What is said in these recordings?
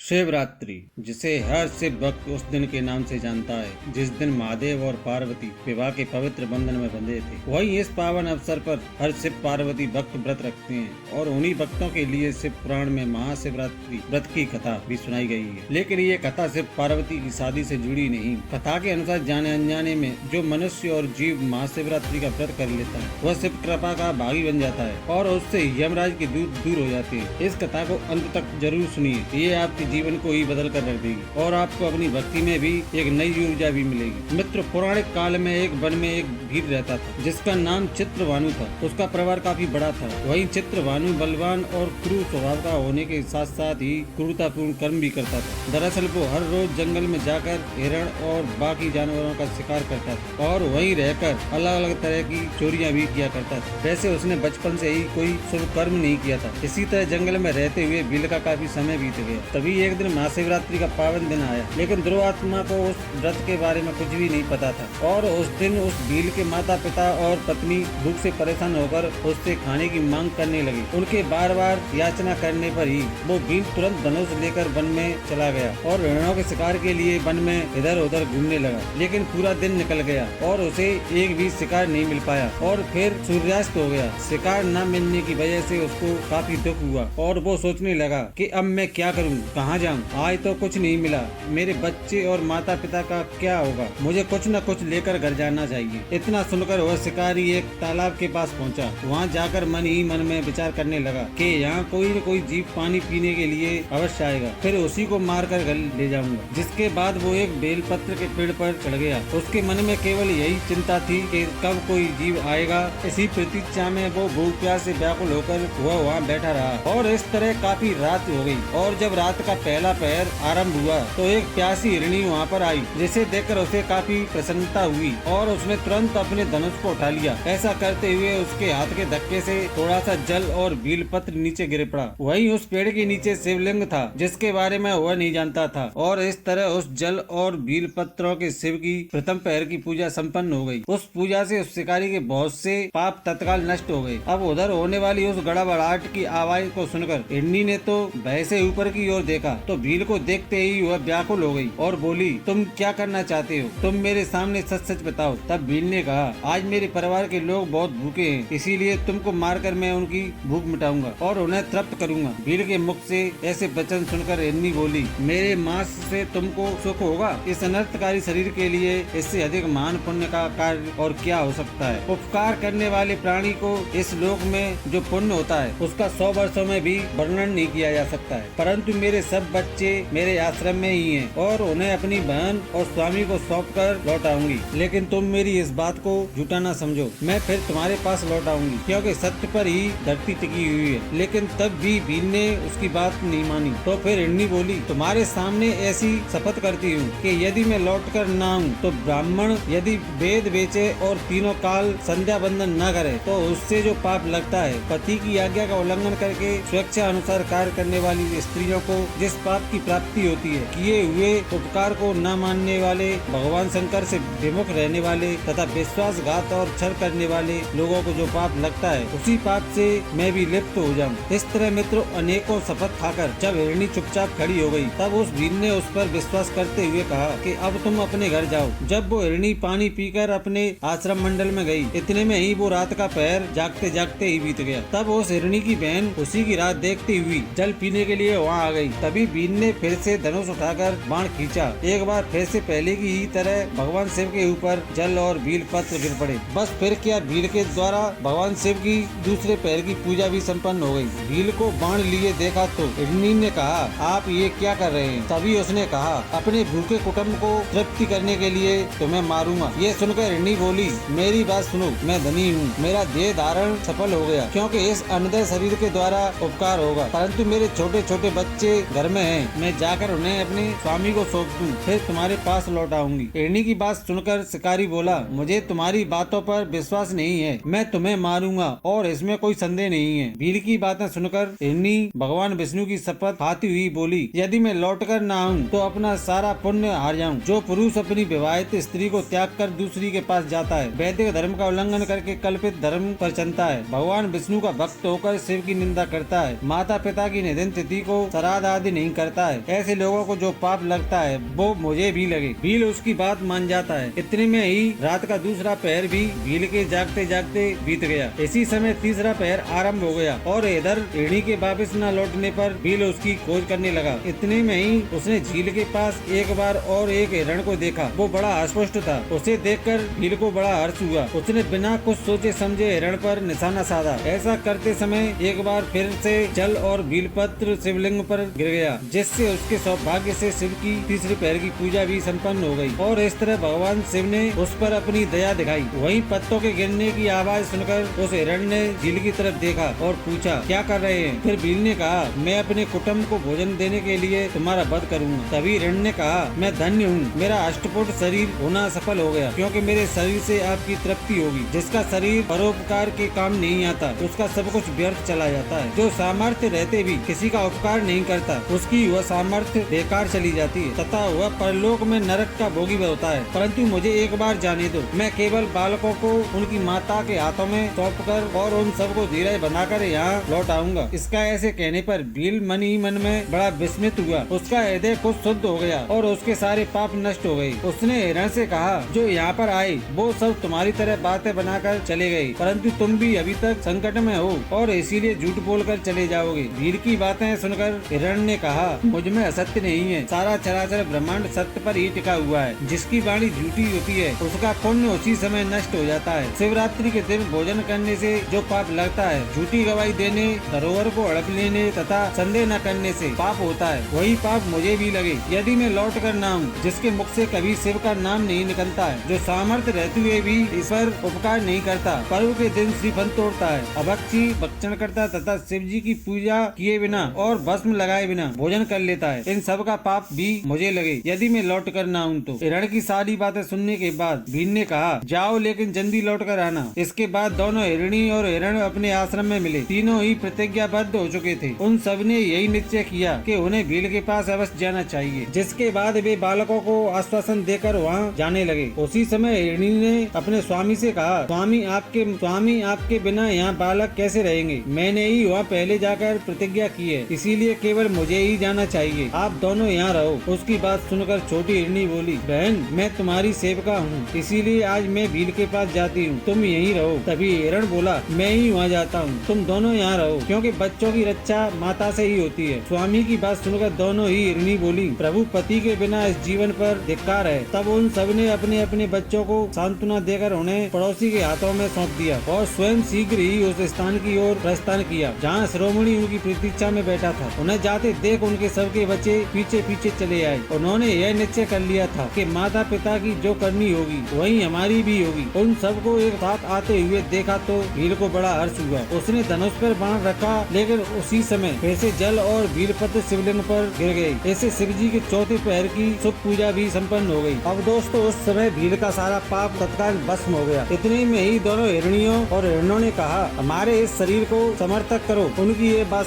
शिवरात्रि, जिसे हर शिव भक्त उस दिन के नाम से जानता है जिस दिन महादेव और पार्वती विवाह के पवित्र बंधन में बंधे थे। वहीं इस पावन अवसर पर हर शिव पार्वती भक्त व्रत रखते हैं और उन्हीं भक्तों के लिए शिव पुराण में महाशिवरात्रि व्रत की कथा भी सुनाई गई है। लेकिन ये कथा शिव पार्वती की शादी से जुड़ी नहीं। कथा के अनुसार जाने अनजाने में जो मनुष्य और जीव महाशिवरात्रि का व्रत कर लेता है वह शिव कृपा का भागी बन जाता है और उससे यमराज के दूत दूर हो जाते हैं। इस कथा को अंत तक जरूर सुनिए, ये आपके जीवन को ही बदल कर रख देगी और आपको अपनी भक्ति में भी एक नई ऊर्जा भी मिलेगी। मित्र, पौराणिक काल में एक वन में एक वीर रहता था जिसका नाम चित्रभानु था। उसका परिवार काफी बड़ा था। वहीं चित्रभानु बलवान और क्रूर स्वभाव का होने के साथ साथ ही क्रूरतापूर्ण कर्म भी करता था। दरअसल वो हर रोज जंगल में जाकर हिरण और बाकी जानवरों का शिकार करता था और वहीं रहकर अलग अलग तरह की चोरियां भी किया करता था। वैसे उसने बचपन से ही कोई शुभ कर्म नहीं किया था। इसी तरह जंगल में रहते हुए बिल का काफी समय बीत गया। तभी एक दिन महाशिवरात्रि का पावन दिन आया, लेकिन दुर्वात्मा को उस व्रत के बारे में कुछ भी नहीं पता था और उस दिन उस भील के माता पिता और पत्नी भूख से परेशान होकर उससे खाने की मांग करने लगे। उनके बार बार याचना करने पर ही वो भील तुरंत धनुष लेकर वन में चला गया और हिरणों के शिकार के लिए वन में इधर उधर घूमने लगा। लेकिन पूरा दिन निकल गया और उसे एक भी शिकार नहीं मिल पाया और फिर सूर्यास्त हो गया। शिकार न मिलने की वजह से उसको काफी दुख हुआ और वो सोचने लगा कि अब मैं क्या करूं, कहाँ जाऊं? आज तो कुछ नहीं मिला। मेरे बच्चे और माता पिता का क्या होगा? मुझे कुछ न कुछ लेकर घर जाना चाहिए। इतना सुनकर वह शिकारी एक तालाब के पास पहुंचा। वहां जाकर मन ही मन में विचार करने लगा कि यहाँ कोई न कोई जीव पानी पीने के लिए अवश्य आएगा, फिर उसी को मारकर घर ले जाऊंगा। जिसके बाद वो एक बेलपत्र के पेड़ पर चढ़ गया। उसके मन में केवल यही चिंता थी कि कब कोई जीव आएगा। इसी प्रतीक्षा में वो भूख प्यास से व्याकुल होकर वह वहाँ बैठा रहा और इस तरह काफी रात हो गई। और जब रात का पहला पहर आरंभ हुआ तो एक प्यासी हिरणी वहाँ पर आई, जिसे देखकर उसे काफी प्रसन्नता हुई और उसने तुरंत अपने धनुष को उठा लिया। ऐसा करते हुए उसके हाथ के धक्के से थोड़ा सा जल और बेलपत्र नीचे गिर पड़ा। वहीं उस पेड़ के नीचे शिवलिंग था जिसके बारे में वह नहीं जानता था और इस तरह उस जल और बेलपत्रों के शिव की प्रथम पहर की पूजा संपन्न हो गई। उस पूजा से उस शिकारी के बहुत से पाप तत्काल नष्ट हो गए। अब उधर होने वाली उस गड़बड़ाहट की आवाज को सुनकर हिरणी ने तो भय से ऊपर की ओर देखा तो भील को देखते ही वह व्याकुल हो गई और बोली, तुम क्या करना चाहते हो? तुम मेरे सामने सच सच बताओ। तब भील ने कहा, आज मेरे परिवार के लोग बहुत भूखे हैं, इसीलिए तुमको मारकर मैं उनकी भूख मिटाऊंगा और उन्हें तृप्त करूंगा। भील के मुख से ऐसे वचन सुनकर हिरनी बोली, मेरे मांस से तुमको सुख होगा? इस अनर्थकारी शरीर के लिए इससे अधिक महान पुण्य का कार्य और क्या हो सकता है? उपकार करने वाले प्राणी को इस लोक में जो पुण्य होता है उसका 100 वर्षों में भी वर्णन नहीं किया जा सकता है। परंतु मेरे सब बच्चे मेरे आश्रम में ही हैं और उन्हें अपनी बहन और स्वामी को सौंप कर लौटाऊंगी। लेकिन तुम मेरी इस बात को झूठा न समझो, मैं फिर तुम्हारे पास लौट आऊंगी, क्योंकि सत्य पर ही धरती टिकी हुई है। लेकिन तब भी भील ने उसकी बात नहीं मानी। तो फिर हिरनी बोली, तुम्हारे सामने ऐसी शपथ करती हूँ कि यदि मैं लौट कर न आऊँ तो ब्राह्मण यदि वेद बेचे और तीनों काल संध्या बंदन न करे तो उससे जो पाप लगता है, पति की आज्ञा का उल्लंघन करके स्वेच्छा अनुसार कार्य करने वाली स्त्रियों को जिस पाप की प्राप्ति होती है, किए हुए उपकार को न मानने वाले, भगवान शंकर से विमुख रहने वाले तथा विश्वासघात और छल करने वाले लोगों को जो पाप लगता है, उसी पाप से मैं भी लिप्त हो जाऊं। इस तरह मित्रों अनेकों शपथ खाकर जब हिरणी चुपचाप खड़ी हो गई तब उस भील ने उस पर विश्वास करते हुए कहा कि अब तुम अपने घर जाओ। जब वो हिरणी पानी पीकर अपने आश्रम मंडल में गई, इतने में ही वो रात का पहर जागते जागते ही बीत गया। तब उस हिरणी की बहन उसी की रात देखती हुई जल पीने के लिए वहाँ आ गई। तभी भील ने फिर से धनुष उठाकर बाण खींचा। एक बार फिर से पहले की ही तरह भगवान शिव के ऊपर जल और बेल पत्र गिर पड़े। बस फिर क्या, भील के द्वारा भगवान शिव की दूसरे पैर की पूजा भी संपन्न हो गई। भील को बाण लिए देखा तो हिरनी ने कहा, आप ये क्या कर रहे हैं? तभी उसने कहा, अपने भूखे कुटुंब को तृप्ति करने के लिए तुम्हें मारूंगा। ये सुनकर हिरनी बोली, मेरी बात सुनो, मैं धनी हूँ, मेरा देह धारण सफल हो गया क्योंकि इस अन्नदय शरीर के द्वारा उपकार होगा, परंतु मेरे छोटे छोटे बच्चे घर में हैं, मैं जाकर उन्हें अपने स्वामी को सौंप दूं, फिर तुम्हारे पास लौट आऊंगी। हिरनी की बात सुनकर शिकारी बोला, मुझे तुम्हारी बातों पर विश्वास नहीं है, मैं तुम्हें मारूंगा और इसमें कोई संदेह नहीं है। भील की बातें सुनकर हिरनी भगवान विष्णु की शपथ खाती हुई बोली, यदि मैं लौट कर न आऊँ तो अपना सारा पुण्य हार जाऊँ। जो पुरुष अपनी विवाहित स्त्री को त्याग कर दूसरी के पास जाता है, वैदिक धर्म का उल्लंघन करके कल्पित धर्म पर चलता है, भगवान विष्णु का भक्त होकर शिव की निंदा करता है, माता पिता की निधन तिथि को श्राद्ध आदि नहीं करता है। ऐसे लोगों को जो पाप लगता है वो मुझे भी लगे। भील उसकी बात मान जाता है। इतने में ही रात का दूसरा पहर भी भील के जागते जागते बीत गया। इसी समय तीसरा पहर आरंभ हो गया और इधर हिरणी के वापस न लौटने पर भील उसकी खोज करने लगा। इतने में ही उसने झील के पास एक बार और एक हिरण को देखा। वो बड़ा अस्पष्ट था। उसे देखकर भील को बड़ा हर्ष हुआ। उसने बिना कुछ सोचे समझे हिरण पर निशाना साधा। ऐसा करते समय एक बार फिर से जल और भीलपत्र शिवलिंग पर गिर गया, जिससे उसके सौभाग्य से शिव की तीसरी पहर की पूजा भी संपन्न हो गई और इस तरह भगवान शिव ने उस पर अपनी दया दिखाई। वहीं पत्तों के गिरने की आवाज सुनकर उस हिरण ने झील की तरफ देखा और पूछा, क्या कर रहे हैं? फिर भील ने कहा, मैं अपने कुटुंब को भोजन देने के लिए तुम्हारा वध करूंगा। तभी हिरण ने कहा, मैं धन्य हूँ, मेरा अष्टपुट शरीर होना सफल हो गया, क्योंकि मेरे शरीर से आपकी तृप्ति होगी। जिसका शरीर परोपकार के काम नहीं आता उसका सब कुछ व्यर्थ चला जाता है। जो सामर्थ्य रहते भी किसी का उपकार नहीं करता उसकी वह सामर्थ्य बेकार चली जाती है तथा वह परलोक में नरक का भोगी होता है। परंतु मुझे एक बार जाने दो, मैं केवल बालकों को उनकी माता के हाथों में सौंपकर और उन सबको धीरे बनाकर यहाँ लौट आऊंगा। इसका ऐसे कहने पर भील मन ही मन में बड़ा विस्मित हुआ। उसका हृदय कुछ शुद्ध हो गया और उसके सारे पाप नष्ट हो गए। उसने हिरण से कहा, जो यहाँ पर आए वो सब तुम्हारी तरह बातें बनाकर चले गए, परंतु तुम भी अभी तक संकट में हो और इसीलिए झूठ बोलकर चले जाओगे। भील की बातें सुनकर हिरण ने कहा, मुझ में असत्य नहीं है। सारा चराचर ब्रह्मांड सत्य पर ही टिका हुआ है। जिसकी वाणी झूठी होती है उसका पुण्य उसी समय नष्ट हो जाता है। शिवरात्रि के दिन भोजन करने से जो पाप लगता है, झूठी गवाही देने, धरोहर को हड़प लेने तथा संदेह न करने से पाप होता है, वही पाप मुझे भी लगे यदि मैं लौट कर न आऊं। जिसके मुख से कभी शिव का नाम नहीं निकलता है, जो सामर्थ्य रहते हुए भी ईश्वर उपकार नहीं करता, पर्व के दिन श्रीफल तोड़ता है, अभक्षी भक्षण करता तथा शिव जी की पूजा किए बिना और भस्म लगाए बिना भोजन कर लेता है, इन सब का पाप भी मुझे लगे यदि मैं लौट कर न आऊं तो। हिरण की सारी बातें सुनने के बाद भील ने कहा, जाओ लेकिन जल्दी लौट कर आना। इसके बाद दोनों हिरणी और हिरण अपने आश्रम में मिले। तीनों ही प्रतिज्ञाबद्ध हो चुके थे। उन सब ने यही निश्चय किया कि उन्हें भील के पास अवश्य जाना चाहिए। जिसके बाद वे बालकों को आश्वासन देकर वहाँ जाने लगे। उसी समय हिरणी ने अपने स्वामी से कहा, स्वामी आपके बिना यहाँ बालक कैसे रहेंगे? मैंने ही वहाँ पहले जाकर प्रतिज्ञा की है, इसीलिए केवल मुझे ही जाना चाहिए। आप दोनों यहाँ रहो। उसकी बात सुनकर छोटी हिरणी बोली, बहन मैं तुम्हारी सेवका हूँ, इसीलिए आज मैं भील के पास जाती हूँ, तुम यहीं रहो। तभी हिरण बोला, मैं ही वहाँ जाता हूँ, तुम दोनों यहाँ रहो, क्योंकि बच्चों की रक्षा माता से ही होती है। स्वामी की बात सुनकर दोनों ही हिरणी बोली, प्रभु पति के बिना इस जीवन पर धिक्कार है। तब उन सब ने अपने अपने बच्चों को सांत्वना देकर उन्हें पड़ोसी के हाथों में सौंप दिया और स्वयं शीघ्र ही उस स्थान की ओर प्रस्थान किया जहाँ शिरोमणि उनकी प्रतीक्षा में बैठा था। उन्हें जाते देख उनके सबके बच्चे पीछे पीछे चले आए। उन्होंने यह निश्चय कर लिया था कि माता पिता की जो करनी होगी वही हमारी भी होगी। उन सबको एक साथ आते हुए देखा तो भील को बड़ा हर्ष हुआ। उसने धनुष पर बाण रखा, लेकिन उसी समय फिर से जल और भीलपत्र शिवलिंग पर गिर गए। ऐसे शिव जी के चौथे पहर की शुभ पूजा भी संपन्न हो गई। अब दोस्तों उस समय भील का सारा पाप तत्काल भस्म हो गया। इतने में ही दोनों हिरणियों और हिरणों ने कहा, हमारे इस शरीर को समर्थक करो। उनकी ये बात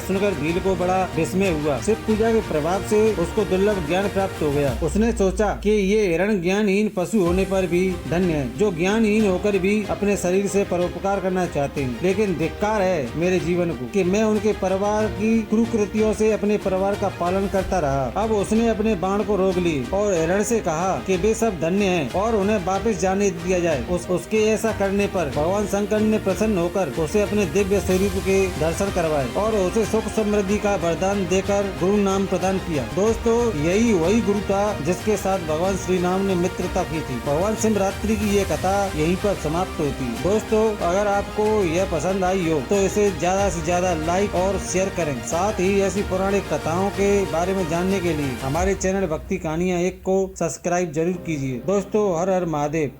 सुनकर भील को बड़ा विस्मय हुआ। शिव पूजा के प्रभाव से उसको दुर्लभ ज्ञान प्राप्त हो गया। उसने सोचा कि ये हिरण ज्ञानहीन पशु होने पर भी धन्य है, जो ज्ञानहीन होकर भी अपने शरीर से परोपकार करना चाहते हैं। लेकिन धिक्कार है मेरे जीवन को कि मैं उनके परिवार की कुकृतियों से अपने परिवार का पालन करता रहा। अब उसने अपने बाण को रोक ली और हिरण से कहा कि वे सब धन्य हैं और उन्हें वापस जाने दिया जाए। उसके ऐसा करने पर भगवान शंकर ने प्रसन्न होकर उसे अपने दिव्य स्वरूप के दर्शन करवाए और उसे सुख समृद्धि का वरदान देकर गुरु नाम प्रदान किया। दोस्तों यही वही गुरु था जिसके साथ भगवान श्री राम ने मित्रता की थी। भगवान शिवरात्रि की ये कथा यहीं पर समाप्त होती है। दोस्तों अगर आपको यह पसंद आई हो तो इसे ज्यादा से ज्यादा लाइक और शेयर करें। साथ ही ऐसी पौराणिक कथाओं के बारे में जानने के लिए हमारे चैनल भक्ति कहानियाँ 1 को सब्सक्राइब जरूर कीजिए। दोस्तों हर हर महादेव।